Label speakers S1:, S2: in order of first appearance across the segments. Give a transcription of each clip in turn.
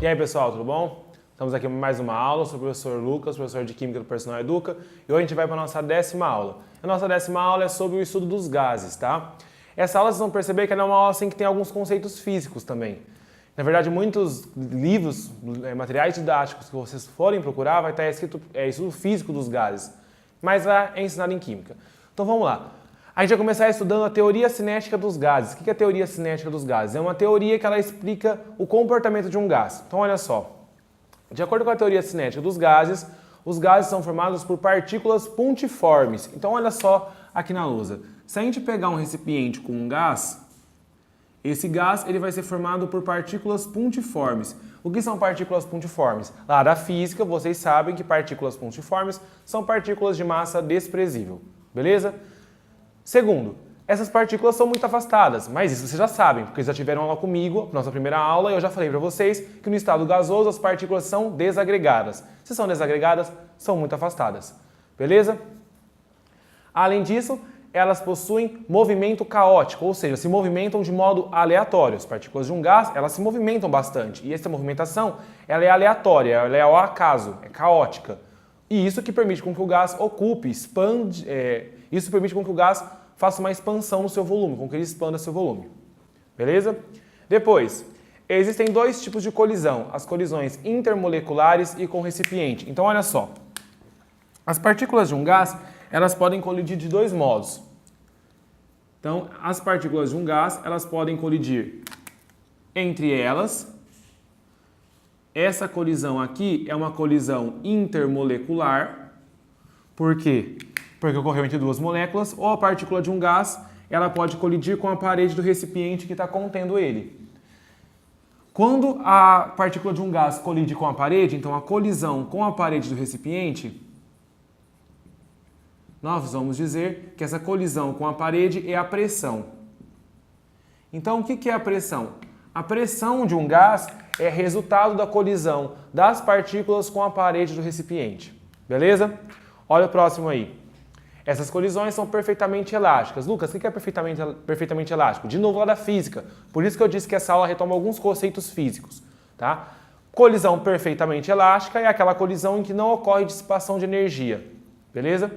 S1: E aí pessoal, tudo bom? Estamos aqui para mais uma aula, sou o professor Lucas, professor de Química do Personal Educa, e hoje a gente vai para a nossa 10ª aula. A nossa 10ª aula é sobre o estudo dos gases, tá? Essa aula vocês vão perceber que ela é uma aula assim, que tem alguns conceitos físicos também. Na verdade, muitos livros, materiais didáticos que vocês forem procurar, vai estar escrito estudo físico dos gases, mas lá é ensinado em Química. Então vamos lá. A gente vai começar estudando a teoria cinética dos gases. O que é a teoria cinética dos gases? É uma teoria que ela explica o comportamento de um gás. Então olha só, de acordo com a teoria cinética dos gases, os gases são formados por partículas pontiformes. Então olha só aqui na lousa. Se a gente pegar um recipiente com um gás, esse gás ele vai ser formado por partículas pontiformes. O que são partículas pontiformes? Lá da física, vocês sabem que partículas pontiformes são partículas de massa desprezível. Beleza? Segundo, essas partículas são muito afastadas, mas isso vocês já sabem, porque já tiveram aula comigo, nossa primeira aula, e eu já falei para vocês que no estado gasoso as partículas são desagregadas. Se são desagregadas, são muito afastadas. Beleza? Além disso, elas possuem movimento caótico, ou seja, se movimentam de modo aleatório. As partículas de um gás, elas se movimentam bastante, e essa movimentação ela é aleatória, ela é ao acaso, é caótica. E isso que permite com que o gás ocupe, expande, isso permite com que o gás faça uma expansão no seu volume, com que ele expanda seu volume. Beleza? Depois, existem dois tipos de colisão, as colisões intermoleculares e com recipiente. Então, olha só, as partículas de um gás, elas podem colidir de dois modos. Então, as partículas de um gás, elas podem colidir entre elas. Essa colisão aqui é uma colisão intermolecular. Por quê? Porque ocorreu entre duas moléculas, ou a partícula de um gás, ela pode colidir com a parede do recipiente que está contendo ele. Quando a partícula de um gás colide com a parede, então a colisão com a parede do recipiente, nós vamos dizer que essa colisão com a parede é a pressão. Então, o que é a pressão? A pressão de um gás é resultado da colisão das partículas com a parede do recipiente. Beleza? Olha o próximo aí. Essas colisões são perfeitamente elásticas. Lucas, o que é perfeitamente elástico? De novo lá da física. Por isso que eu disse que essa aula retoma alguns conceitos físicos. Tá? Colisão perfeitamente elástica é aquela colisão em que não ocorre dissipação de energia. Beleza?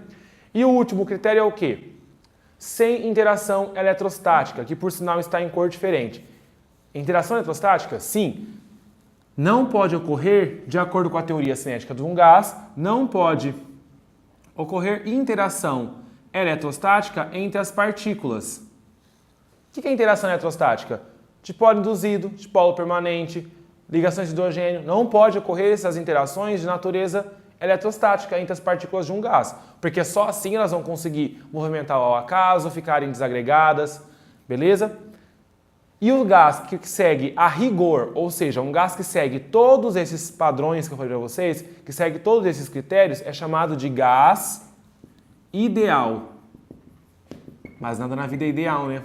S1: E o último critério é o quê? Sem interação eletrostática, que por sinal está em cor diferente. Interação eletrostática? Sim. Não pode ocorrer, de acordo com a teoria cinética de um gás, não pode ocorrer interação eletrostática entre as partículas. O que é interação eletrostática? Dipolo induzido, dipolo permanente, ligações de hidrogênio. Não pode ocorrer essas interações de natureza eletrostática entre as partículas de um gás, porque só assim elas vão conseguir movimentar ao acaso, ficarem desagregadas, beleza? E o gás que segue a rigor, ou seja, um gás que segue todos esses padrões que eu falei para vocês, que segue todos esses critérios, é chamado de gás ideal. Mas nada na vida é ideal, né?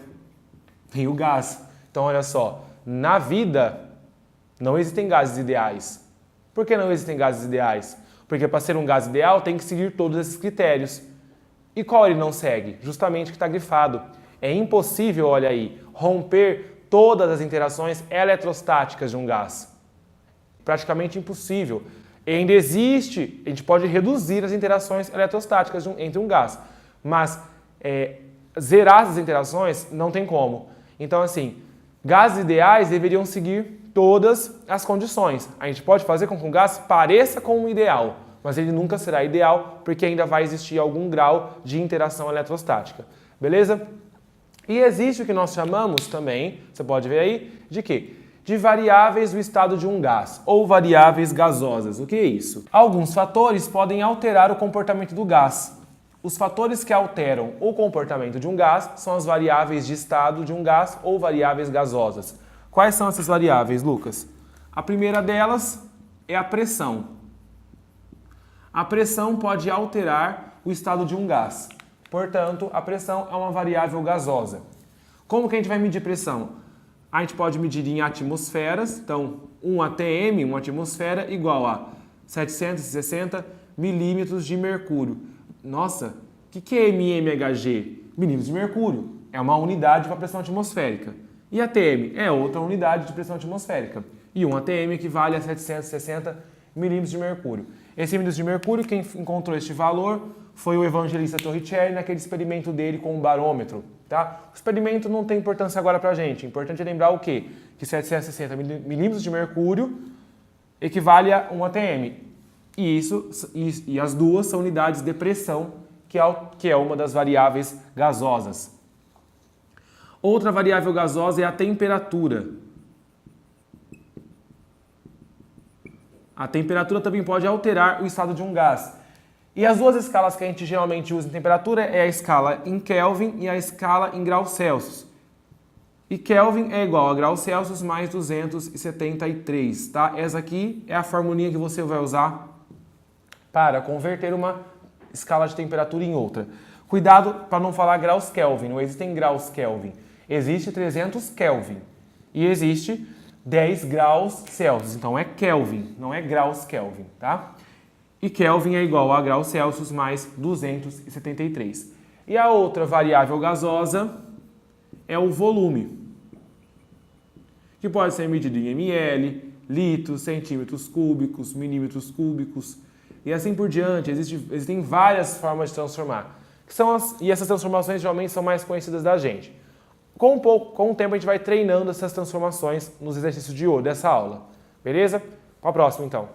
S1: Tem o gás. Então, olha só, na vida não existem gases ideais. Por que não existem gases ideais? Porque para ser um gás ideal tem que seguir todos esses critérios. E qual ele não segue? Justamente o que está grifado. É impossível, olha aí, romper todas as interações eletrostáticas de um gás. Praticamente impossível. E ainda existe, a gente pode reduzir as interações eletrostáticas entre um gás, mas zerar essas interações não tem como. Então, assim, gases ideais deveriam seguir todas as condições. A gente pode fazer com que um gás pareça com um ideal, mas ele nunca será ideal porque ainda vai existir algum grau de interação eletrostática. Beleza? E existe o que nós chamamos também, você pode ver aí, de quê? De variáveis do estado de um gás, ou variáveis gasosas. O que é isso? Alguns fatores podem alterar o comportamento do gás. Os fatores que alteram o comportamento de um gás são as variáveis de estado de um gás ou variáveis gasosas. Quais são essas variáveis, Lucas? A primeira delas é a pressão. A pressão pode alterar o estado de um gás. Portanto, a pressão é uma variável gasosa. Como que a gente vai medir pressão? A gente pode medir em atmosferas. Então, 1 atm, uma atmosfera, igual a 760 milímetros de mercúrio. Nossa, o que é mmHg? Milímetros de mercúrio. É uma unidade para pressão atmosférica. E a atm é outra unidade de pressão atmosférica. E 1 atm equivale a 760 milímetros de mercúrio. Esse milímetros de mercúrio, quem encontrou este valor foi o evangelista Torricelli naquele experimento dele com o barômetro. Tá? O experimento não tem importância agora para a gente. O importante é lembrar o quê? Que 760 milímetros de mercúrio equivale a 1 atm. E as duas são unidades de pressão, que é uma das variáveis gasosas. Outra variável gasosa é a temperatura. A temperatura também pode alterar o estado de um gás. E as duas escalas que a gente geralmente usa em temperatura é a escala em Kelvin e a escala em graus Celsius. E Kelvin é igual a graus Celsius mais 273, tá? Essa aqui é a formulinha que você vai usar para converter uma escala de temperatura em outra. Cuidado para não falar graus Kelvin, não existem graus Kelvin. Existe 300 Kelvin e existe 10 graus Celsius, então é Kelvin, não é graus Kelvin, tá? E Kelvin é igual a graus Celsius mais 273. E a outra variável gasosa é o volume, que pode ser medido em ml, litros, centímetros cúbicos, milímetros cúbicos e assim por diante. Existem várias formas de transformar, e essas transformações geralmente são mais conhecidas da gente. Com o tempo a gente vai treinando essas transformações nos exercícios dessa aula. Beleza? Com a próxima então.